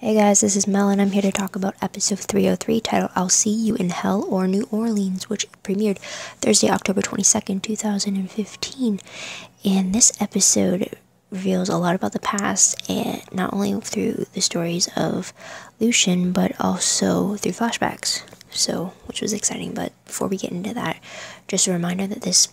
Hey guys, this is Mel and I'm here to talk about episode 303 titled I'll See You in Hell or New Orleans, which premiered Thursday, October 22nd, 2015. And this episode reveals a lot about the past, and not only through the stories of Lucian, but also through flashbacks. Which was exciting, but before we get into that, just a reminder that this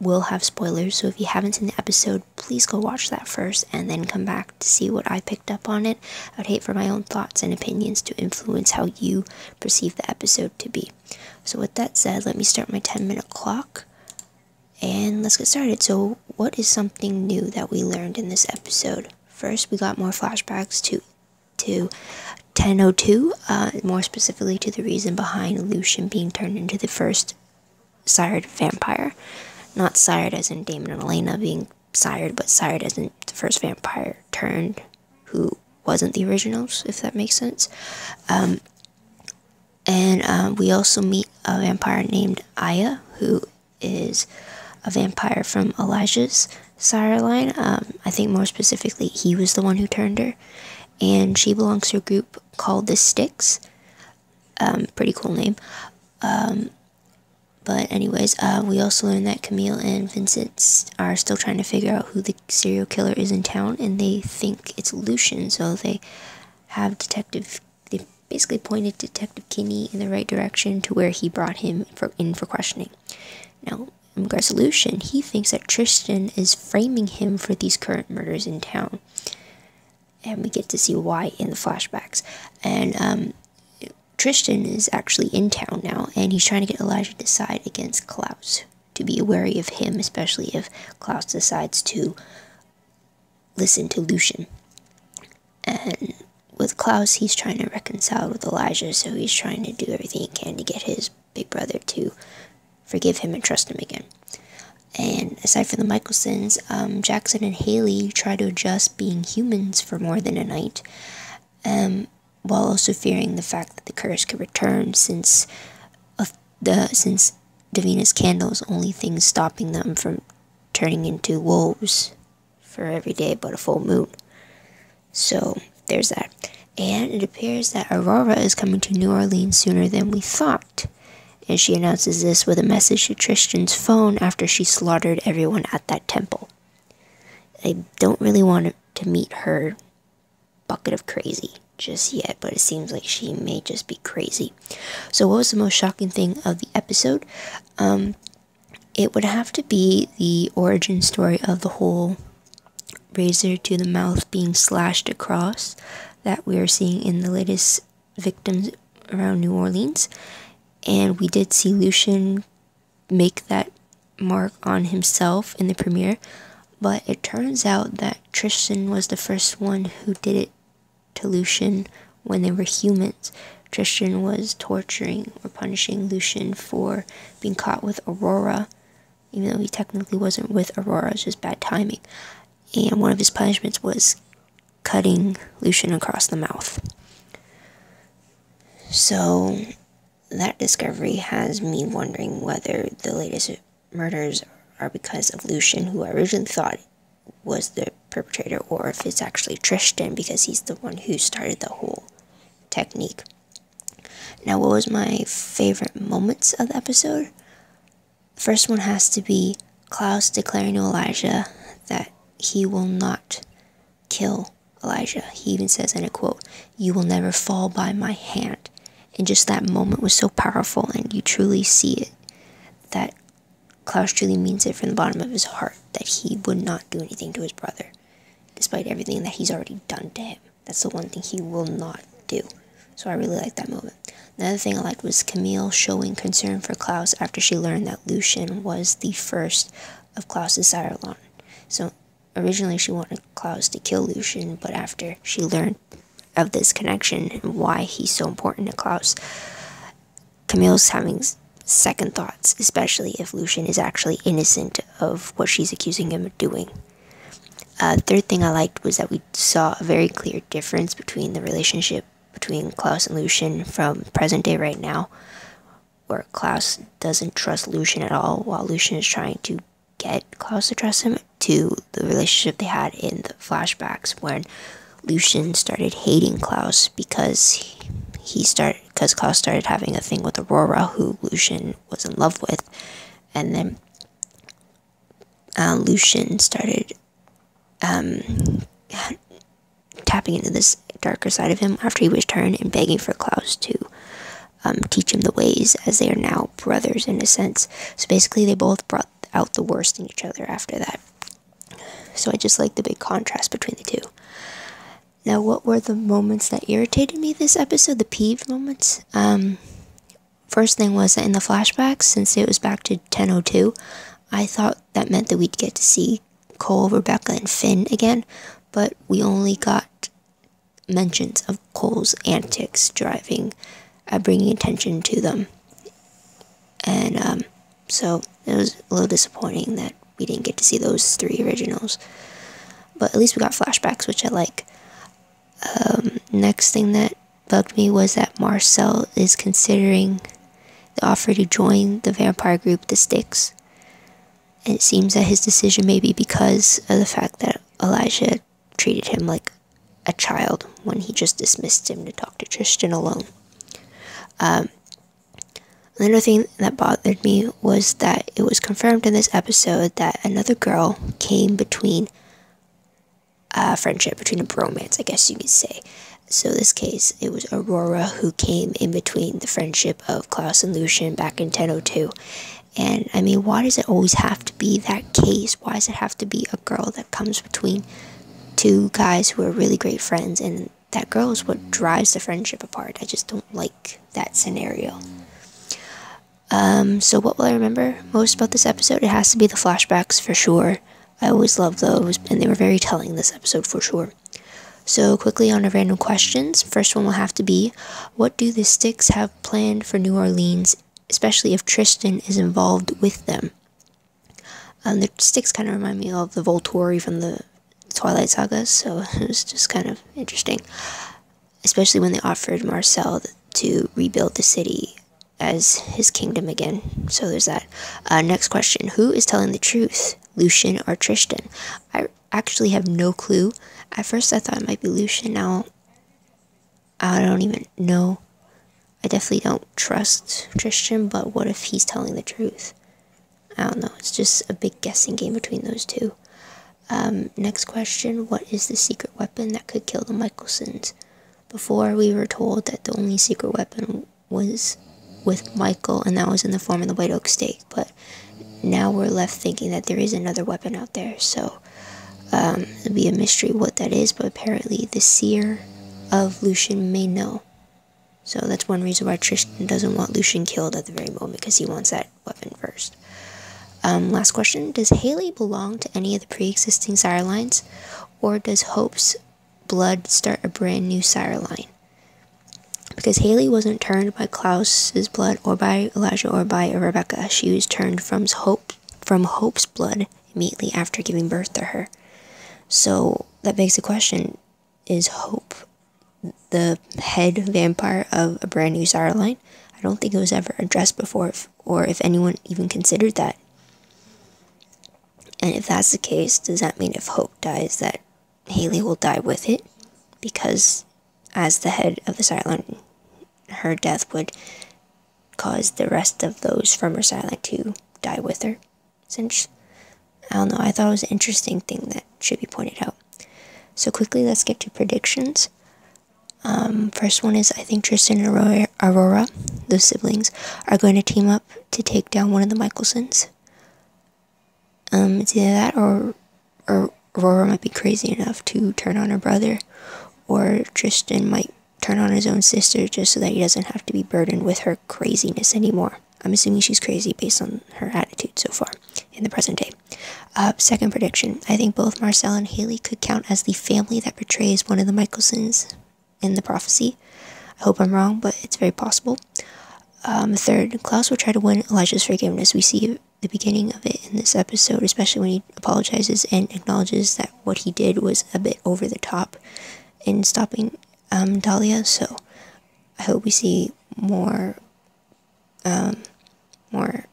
will have spoilers, so if you haven't seen the episode, please go watch that first and then come back to see what I picked up on it. I'd hate for my own thoughts and opinions to influence how you perceive the episode to be. So with that said, let me start my 10-minute clock and let's get started. So what is something new that we learned in this episode? First, we got more flashbacks to 1002, more specifically to the reason behind Lucian being turned into the first sired vampire. Not sired as in Damon and Elena being sired, but sired as in the first vampire turned who wasn't the originals, if that makes sense. We also meet a vampire named Aya, who is a vampire from Elijah's sire line. I think more specifically, he was the one who turned her. And she belongs to a group called the Sticks. Pretty cool name. But anyways, we also learned that Camille and Vincent are still trying to figure out who the serial killer is in town, and they think it's Lucian, so they basically pointed Detective Kinney in the right direction to where he brought him in for questioning. Now, in regards to Lucian, he thinks that Tristan is framing him for these current murders in town, and we get to see why in the flashbacks. And Tristan is actually in town now, and he's trying to get Elijah to side against Klaus, to be wary of him, especially if Klaus decides to listen to Lucian. And with Klaus, he's trying to reconcile with Elijah, so he's trying to do everything he can to get his big brother to forgive him and trust him again. And aside from the Michelsons, Jackson and Haley try to adjust being humans for more than a night, while also fearing the fact that the curse could return since Davina's candle is the only thing stopping them from turning into wolves for every day but a full moon. So there's that. And it appears that Aurora is coming to New Orleans sooner than we thought. And she announces this with a message to Tristan's phone after she slaughtered everyone at that temple. I don't really want to meet her bucket of crazy just yet, but it seems like she may just be crazy. So what was the most shocking thing of the episode? It would have to be the origin story of the whole razor to the mouth being slashed across that we are seeing in the latest victims around New Orleans. And we did see Lucian make that mark on himself in the premiere, but it turns out that Tristan was the first one who did it to Lucian when they were humans. Tristan was torturing or punishing Lucian for being caught with Aurora, even though he technically wasn't with Aurora, it was just bad timing. And one of his punishments was cutting Lucian across the mouth. So that discovery has me wondering whether the latest murders are because of Lucian, who I originally thought was the perpetrator, or if it's actually Tristan because he's the one who started the whole technique. Now, what was my favorite moments of the episode? The first one has to be Klaus declaring to Elijah that he will not kill Elijah. He even says in a quote, "You will never fall by my hand." And just that moment was so powerful, and you truly see it, that Klaus truly means it from the bottom of his heart, that he would not do anything to his brother, despite everything that he's already done to him. That's the one thing he will not do. So I really liked that moment. Another thing I liked was Camille showing concern for Klaus after she learned that Lucian was the first of Klaus's sire line. So originally she wanted Klaus to kill Lucian, but after she learned of this connection and why he's so important to Klaus, Camille's having second thoughts, especially if Lucian is actually innocent of what she's accusing him of doing. Third thing I liked was that we saw a very clear difference between the relationship between Klaus and Lucian from present day right now, where Klaus doesn't trust Lucian at all, while Lucian is trying to get Klaus to trust him, to the relationship they had in the flashbacks when Lucian started hating Klaus because Klaus started having a thing with Aurora, who Lucian was in love with, and then Lucian started tapping into this darker side of him after he was turned and begging for Klaus to teach him the ways, as they are now brothers in a sense. So basically they both brought out the worst in each other after that. So I just like the big contrast between the two. Now, what were the moments that irritated me this episode? The peeve moments? First thing was that in the flashbacks, since it was back to 10:02, I thought that meant that we'd get to see Cole, Rebecca, and Finn again, but we only got mentions of Cole's antics driving, bringing attention to them. And so it was a little disappointing that we didn't get to see those 3 originals. But at least we got flashbacks, which I like. Next thing that bugged me was that Marcel is considering the offer to join the vampire group, the Sticks. And it seems that his decision may be because of the fact that Elijah treated him like a child when he just dismissed him to talk to Tristan alone. Another thing that bothered me was that it was confirmed in this episode that another girl came between a friendship, between a bromance, I guess you could say. So in this case, it was Aurora who came in between the friendship of Klaus and Lucian back in 10:02. And I mean, why does it always have to be that case? Why does it have to be a girl that comes between 2 guys who are really great friends, and that girl is what drives the friendship apart? I just don't like that scenario. So what will I remember most about this episode? It has to be the flashbacks for sure. I always loved those, and they were very telling this episode for sure. So quickly on to random questions. First one will have to be, what do the Sticks have planned for New Orleans, especially if Tristan is involved with them? The Sticks kind of remind me of the Volturi from the Twilight Saga, so it was just kind of interesting. Especially when they offered Marcel to rebuild the city as his kingdom again. So there's that. Next question, who is telling the truth, Lucian or Tristan? I actually have no clue. At first I thought it might be Lucian. Now I don't even know. I definitely don't trust Tristan, but what if he's telling the truth? I don't know. It's just a big guessing game between those two. Next question, what is the secret weapon that could kill the Michelsons? Before, we were told that the only secret weapon was with Michael, and that was in the form of the White Oak Stake, but now we're left thinking that there is another weapon out there. So it'll be a mystery what that is, but apparently the seer of Lucian may know. So that's one reason why Tristan doesn't want Lucian killed at the very moment, because he wants that weapon first. Last question, does Haley belong to any of the pre-existing sire lines, or does Hope's blood start a brand new sire line? Because Haley wasn't turned by Klaus's blood, or by Elijah, or by Rebecca. She was turned from Hope's blood immediately after giving birth to her. So that begs the question, is Hope the head vampire of a brand new sire line? I don't think it was ever addressed before, or if anyone even considered that. And if that's the case, does that mean if Hope dies that Haley will die with it? Because as the head of the sire line, her death would cause the rest of those from her sire line to die with her. Since, I don't know, I thought it was an interesting thing that should be pointed out. So quickly, let's get to predictions. First one is, I think Tristan and Aurora, those siblings, are going to team up to take down one of the Michelsons. It's either that, or Aurora might be crazy enough to turn on her brother, or Tristan might turn on his own sister just so that he doesn't have to be burdened with her craziness anymore. I'm assuming she's crazy based on her attitude so far in the present day. Second prediction, I think both Marcel and Haley could count as the family that betrays one of the Michelsons in the prophecy. I hope I'm wrong, but it's very possible. Third, Klaus will try to win Elijah's forgiveness. We see the beginning of it in this episode, especially when he apologizes and acknowledges that what he did was a bit over the top in stopping Dahlia. So I hope we see more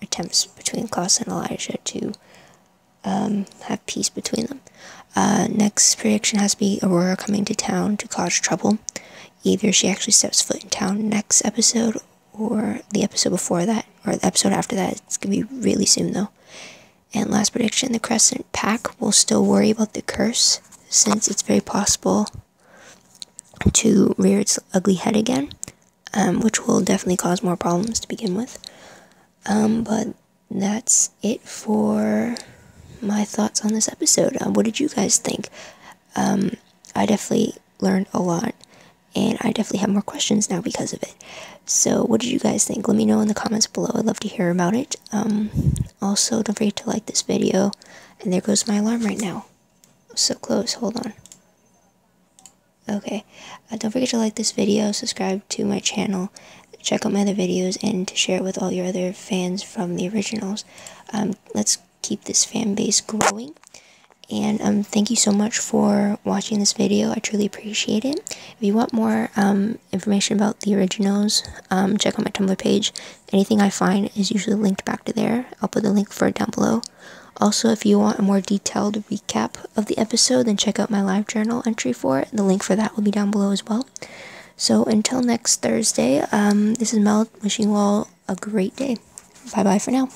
attempts between Klaus and Elijah to have peace between them. Next prediction has to be Aurora coming to town to cause trouble. Either she actually steps foot in town next episode, or the episode before that, or the episode after that. It's gonna be really soon though. And last prediction, the Crescent Pack will still worry about the curse, since it's very possible to rear its ugly head again, which will definitely cause more problems to begin with. But that's it for my thoughts on this episode. What did you guys think? I definitely learned a lot, and I definitely have more questions now because of it. So what did you guys think? Let me know in the comments below. I'd love to hear about it. Also, don't forget to like this video. And there goes my alarm right now. So close. Hold on. Okay. Don't forget to like this video, subscribe to my channel, check out my other videos, and to share it with all your other fans from the originals. Let's keep this fan base growing. And thank you so much for watching this video. I truly appreciate it. If you want more information about the originals, check out my Tumblr page. Anything I find is usually linked back to there. I'll put the link for it down below. Also, if you want a more detailed recap of the episode, then check out my live journal entry for it. The link for that will be down below as well. So until next Thursday, this is Mel wishing you all a great day. Bye bye for now.